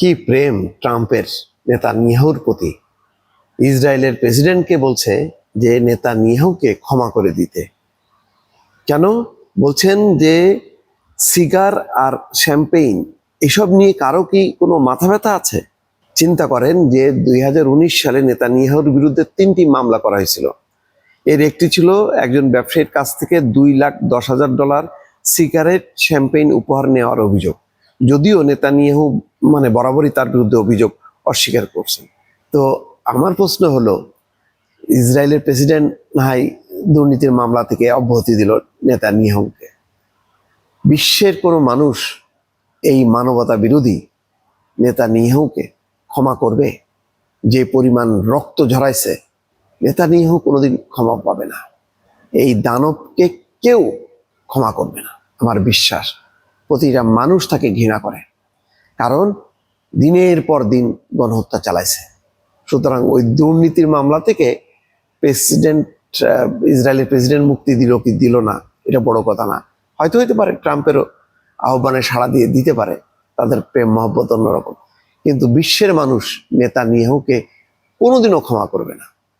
কি প্রেম ট্রাম্পের নেতানিয়াহুর প্রতি। ইসরায়েলের প্রেসিডেন্টকে বলছে যে নেতানিয়াহুকে ক্ষমা করে দিতে। কেন বলছেন? যে সিগার আর শ্যাম্পেইন এসব নিয়ে কারো কি কোনো মাথা ব্যথা আছে? চিন্তা করেন যে 2019 সালে নেতানিয়াহুর বিরুদ্ধে 3টি মামলা করা হয়েছিল। এর একটি ছিল একজন ব্যবসায়ীর কাছ থেকে $2,10,000 সিগারেট শ্যাম্পেইন উপহার নেওয়ার অভিযোগ। যদিও নেতানিয়াহু বরাবরই তার বিরুদ্ধে অভিযোগ অস্বীকার করছেন। তো আমার প্রশ্ন হলো, ইসরায়েলের প্রেসিডেন্ট নাহাই দুর্নীতির মামলা থেকে অব্যাহতি দিল নেতানিয়াহুকে, বিশ্বের কোনো মানুষ এই মানবতা বিরোধী নেতানিয়াহুকে ক্ষমা করবে? যে পরিমাণ রক্ত ঝরাইছে, নেতানিয়াহু কোনোদিন ক্ষমা পাবে না। এই দানবকে কেউ ক্ষমা করবে না। আমার বিশ্বাস প্রতিটা মানুষ তাকে ঘৃণা করে, কারণ দিনের পর দিন গণহত্যা চালাইছে। সুতরাং ওই দুর্নীতির মামলা থেকে ইসরায়েলের প্রেসিডেন্ট মুক্তি দিল কি দিল না, এটা বড় কথা না। হয়তো হইতে পারে ট্রাম্পেরও আহ্বানে সাড়া দিয়ে দিতে পারে, তাদের প্রেম মহব্বত অন্যরকম। কিন্তু বিশ্বের মানুষ নেতানিয়াহুকে কোনোদিনও ক্ষমা করবে না।